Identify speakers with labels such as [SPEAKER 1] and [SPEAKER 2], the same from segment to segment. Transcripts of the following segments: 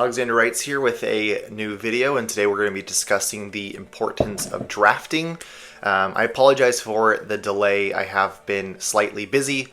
[SPEAKER 1] Alexander Wrights here with a new video, and today we're going to be discussing the importance of drafting. I apologize for the delay. I have been slightly busy,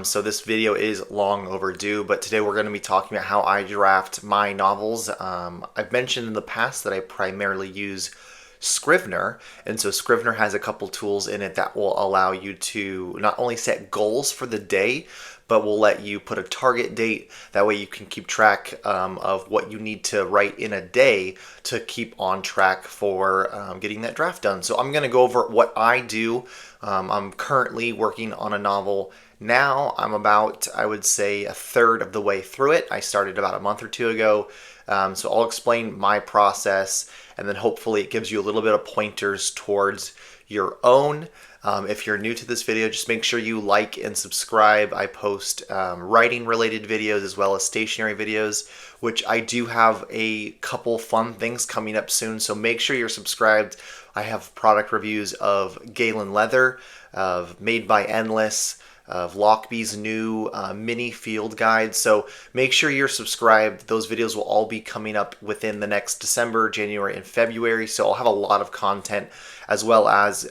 [SPEAKER 1] so this video is long overdue, but today we're going to be talking about how I draft my novels. I've mentioned in the past that I primarily use Scrivener, and so Scrivener has a couple tools in it that will allow you to not only set goals for the day, but will let you put a target date. That way you can keep track of what you need to write in a day to keep on track for getting that draft done. So I'm going to go over what I do. I'm currently working on a novel now. I'm about, I would say, a third of the way through it. I started about a month or two ago. So I'll explain my process, and then hopefully it gives you a little bit of pointers towards your own. If you're new to this video, just make sure you like and subscribe. I post writing related videos as well as stationery videos, which I do have a couple fun things coming up soon, so make sure you're subscribed. I have product reviews of Galen Leather, of Made by Endless, of Lockbee's new mini field guide. So make sure you're subscribed. Those videos will all be coming up within the next December, January, and February. So I'll have a lot of content, as well as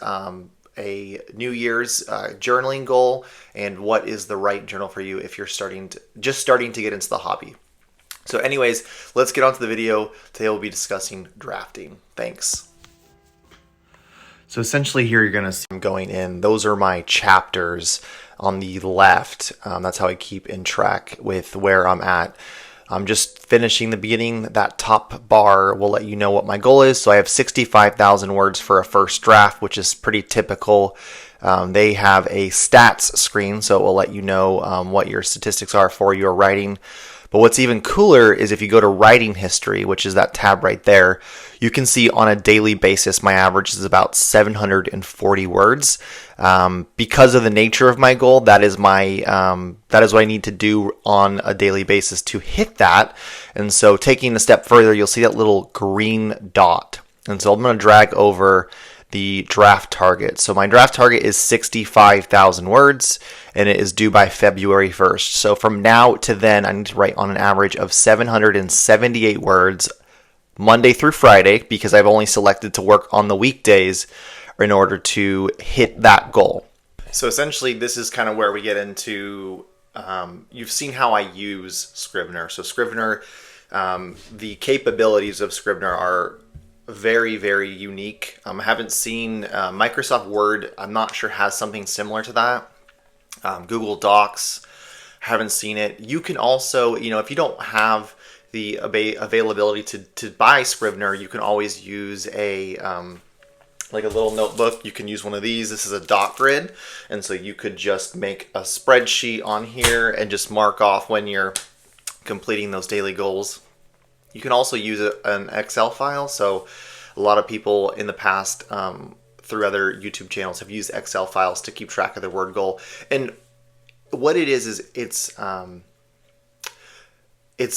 [SPEAKER 1] a New Year's journaling goal and what is the right journal for you if you're just starting to get into the hobby. So anyways, let's get on to the video. Today we'll be discussing drafting. Thanks. So essentially here you're going to see I'm going in. Those are my chapters on the left. That's how I keep in track with where I'm at. I'm just finishing the beginning. That top bar will let you know what my goal is. So I have 65,000 words for a first draft, which is pretty typical. They have a stats screen, so it will let you know what your statistics are for your writing. But what's even cooler is if you go to writing history, which is that tab right there, you can see on a daily basis my average is about 740 words. Because of the nature of my goal, that is what I need to do on a daily basis to hit that. And so taking a step further, you'll see that little green dot. And so I'm going to drag over the draft target. So my draft target is 65,000 words, and it is due by February 1st. So from now to then, I need to write on an average of 778 words Monday through Friday, because I've only selected to work on the weekdays in order to hit that goal. So essentially, this is kind of where we get into, you've seen how I use Scrivener. So Scrivener, the capabilities of Scrivener are very, very unique. I haven't seen Microsoft Word, I'm not sure, has something similar to that. Google Docs, haven't seen it. You can also, if you don't have the availability to buy Scrivener, you can always use a like a little notebook. You can use one of these. This is a dot grid, and so you could just make a spreadsheet on here and just mark off when you're completing those daily goals. You can also use an Excel file. So a lot of people in the past through other YouTube channels have used Excel files to keep track of their word goal. And what it is it's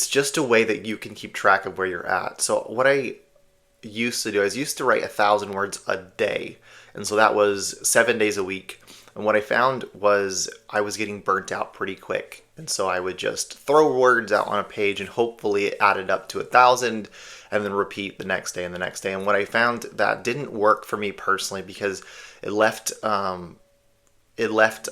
[SPEAKER 1] just a way that you can keep track of where you're at. So what I used to do, I used to write 1,000 words a day. And so that was 7 days a week. And what I found was I was getting burnt out pretty quick. And so I would just throw words out on a page and hopefully it added up to 1,000 and then repeat the next day and the next day. And what I found that didn't work for me personally, because it left a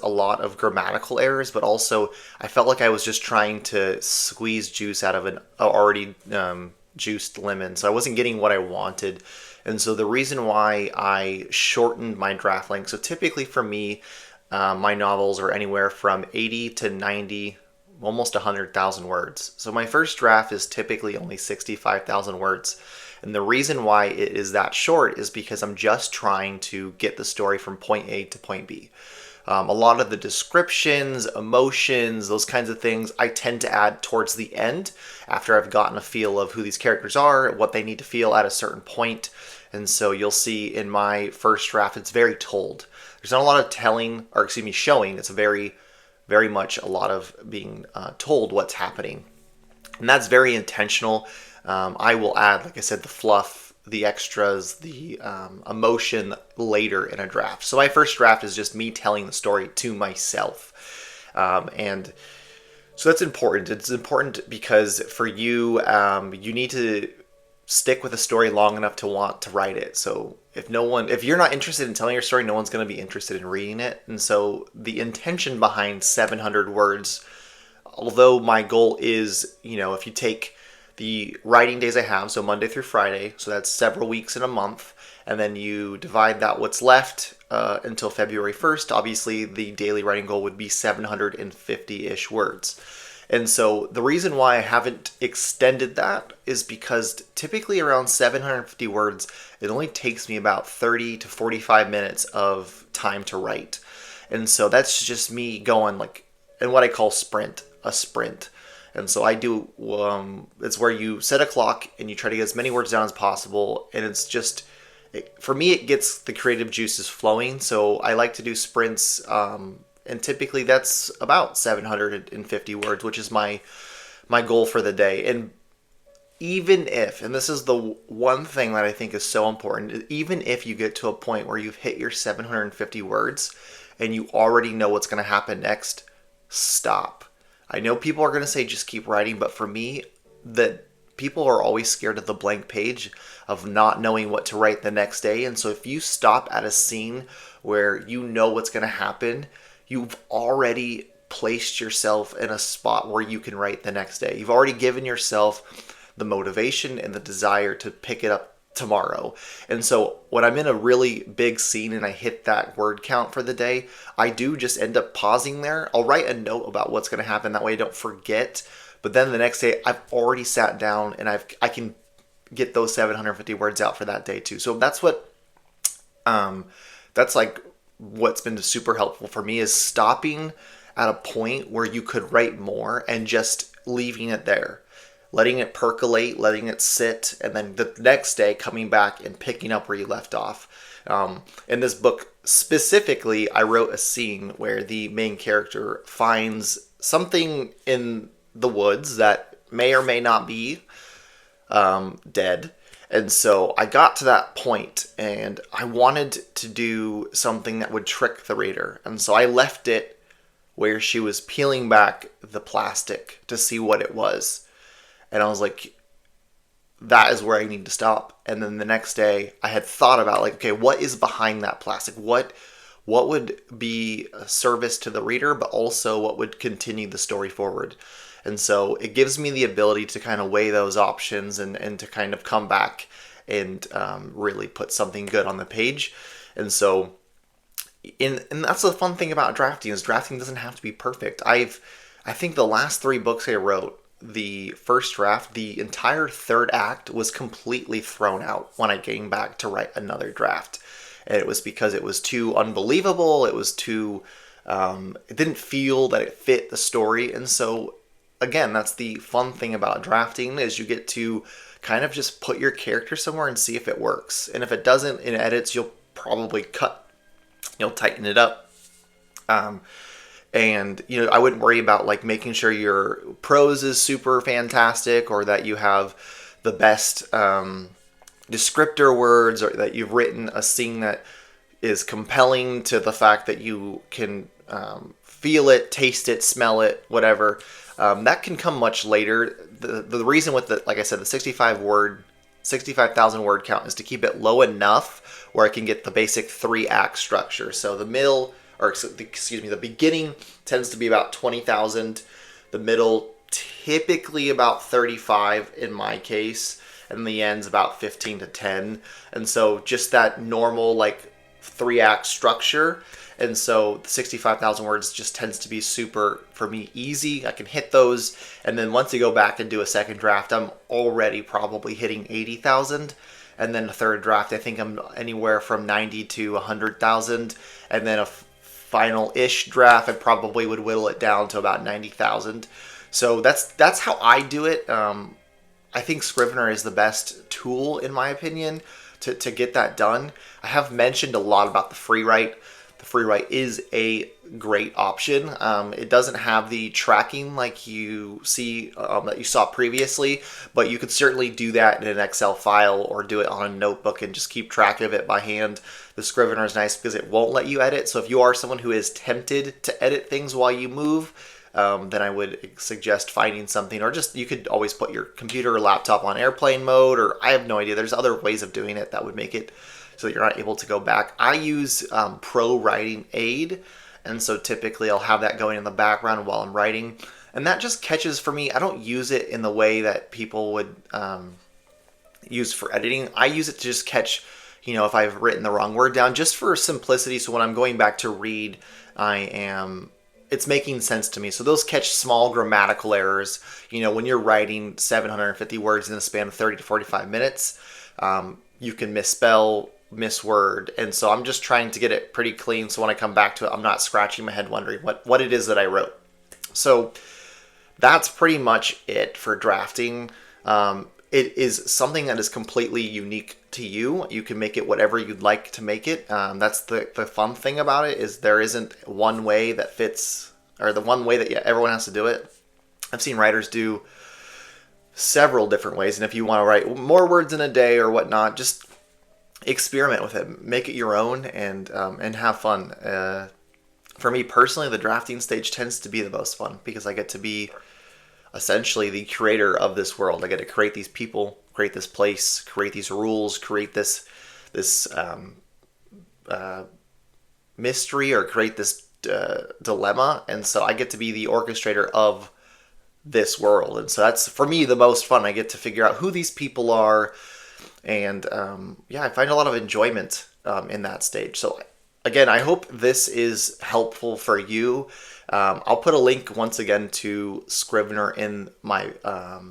[SPEAKER 1] lot of grammatical errors, but also I felt like I was just trying to squeeze juice out of an already juiced lemon. So I wasn't getting what I wanted. And so the reason why I shortened my draft length, so typically for me, my novels are anywhere from 80 to 90, almost 100,000 words. So my first draft is typically only 65,000 words. And the reason why it is that short is because I'm just trying to get the story from point A to point B. A lot of the descriptions, emotions, those kinds of things, I tend to add towards the end after I've gotten a feel of who these characters are, what they need to feel at a certain point. And so you'll see in my first draft, it's very told. There's not a lot of showing. It's very, very much a lot of being told what's happening. And that's very intentional. I will add, like I said, the fluff, the extras, the emotion later in a draft. So my first draft is just me telling the story to myself. And So that's important. It's important because for you, you need to stick with a story long enough to want to write it. So if you're not interested in telling your story, no one's going to be interested in reading it. And so the intention behind 700 words, although my goal is, if you take the writing days I have, so Monday through Friday, so that's several weeks in a month, and then you divide that what's left until February 1st, obviously the daily writing goal would be 750-ish words. And so the reason why I haven't extended that is because typically around 750 words, it only takes me about 30 to 45 minutes of time to write. And so that's just me going like, in what I call a sprint. And so I do, it's where you set a clock and you try to get as many words down as possible. And it's just, for me, it gets the creative juices flowing. So I like to do sprints, and typically that's about 750 words, which is my goal for the day. And even if, and this is the one thing that I think is so important, even if you get to a point where you've hit your 750 words and you already know what's going to happen next, stop. I know people are going to say just keep writing, but for me, that people are always scared of the blank page, of not knowing what to write the next day. And so if you stop at a scene where you know what's going to happen, you've already placed yourself in a spot where you can write the next day. You've already given yourself the motivation and the desire to pick it up tomorrow. And so when I'm in a really big scene and I hit that word count for the day, I do just end up pausing there. I'll write a note about what's going to happen. That way I don't forget. But then the next day I've already sat down and I can get those 750 words out for that day too. So that's like what's been super helpful for me, is stopping at a point where you could write more and just leaving it there, letting it percolate, letting it sit, and then the next day coming back and picking up where you left off. In this book specifically, I wrote a scene where the main character finds something in the woods that may or may not be dead. And so I got to that point and I wanted to do something that would trick the reader. And so I left it where she was peeling back the plastic to see what it was. And I was like, that is where I need to stop. And then the next day I had thought about like, okay, what is behind that plastic? What would be a service to the reader, but also what would continue the story forward? And so it gives me the ability to kind of weigh those options and to kind of come back and really put something good on the page. And so, and that's the fun thing about drafting, is drafting doesn't have to be perfect. I think the last 3 books I wrote, the first draft, the entire third act was completely thrown out when I came back to write another draft. And it was because it was too unbelievable. It was too, it didn't feel that it fit the story. And so, again, that's the fun thing about drafting, is you get to kind of just put your character somewhere and see if it works. And if it doesn't, in edits, you'll probably you'll tighten it up. And, I wouldn't worry about like making sure your prose is super fantastic, or that you have the best descriptor words, or that you've written a scene that is compelling to the fact that you can feel it, taste it, smell it, whatever. That can come much later. The reason with like I said, the 65,000 word count is to keep it low enough where I can get the basic 3-act structure. So the beginning tends to be about 20,000. The middle typically about 35 in my case, and the end's about 15 to 10. And so just that normal like 3-act structure. And so the 65,000 words just tends to be super, for me, easy. I can hit those. And then once you go back and do a second draft, I'm already probably hitting 80,000. And then a third draft, I think I'm anywhere from 90 to 100,000. And then a final-ish draft, I probably would whittle it down to about 90,000. So that's how I do it. I think Scrivener is the best tool, in my opinion, to get that done. I have mentioned a lot about the free write. The free write is a great option. It doesn't have the tracking like you see that you saw previously, but you could certainly do that in an Excel file or do it on a notebook and just keep track of it by hand. The Scrivener is nice because it won't let you edit. So if you are someone who is tempted to edit things while you move, then I would suggest finding something, or just you could always put your computer or laptop on airplane mode, or I have no idea. There's other ways of doing it that would make it so that you're not able to go back. I use Pro Writing Aid, and so typically I'll have that going in the background while I'm writing, and that just catches for me. I don't use it in the way that people would use for editing. I use it to just catch, if I've written the wrong word down, just for simplicity. So when I'm going back to read, it's making sense to me. So those catch small grammatical errors. When you're writing 750 words in the span of 30 to 45 minutes, you can misspell, misword. And so I'm just trying to get it pretty clean. So when I come back to it, I'm not scratching my head wondering what it is that I wrote. So that's pretty much it for drafting. It is something that is completely unique to you. You can make it whatever you'd like to make it. That's the fun thing about it, is there isn't one way that fits, or the one way that everyone has to do it. I've seen writers do several different ways, and if you want to write more words in a day or whatnot, just experiment with it, make it your own, and have fun. For me personally, the drafting stage tends to be the most fun because I get to be essentially the creator of this world. I get to create these people, create this place, create these rules, create this mystery, or create this dilemma. And so I get to be the orchestrator of this world. And so that's, for me, the most fun. I get to figure out who these people are. And I find a lot of enjoyment in that stage. So again, I hope this is helpful for you. I'll put a link once again to Scrivener in my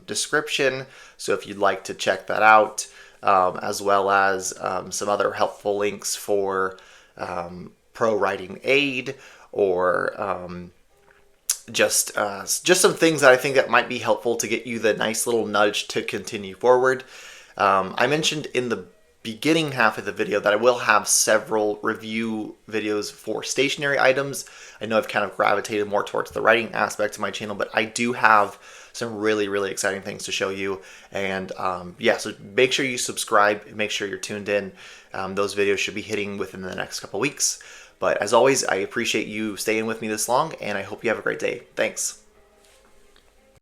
[SPEAKER 1] description, so if you'd like to check that out, as well as some other helpful links for Pro Writing Aid, or just some things that I think that might be helpful to get you the nice little nudge to continue forward. I mentioned in the beginning half of the video that I will have several review videos for stationary items. I know I've kind of gravitated more towards the writing aspect of my channel, but I do have some really, really exciting things to show you. And so make sure you subscribe, make sure you're tuned in. Those videos should be hitting within the next couple weeks. But as always, I appreciate you staying with me this long, and I hope you have a great day. Thanks.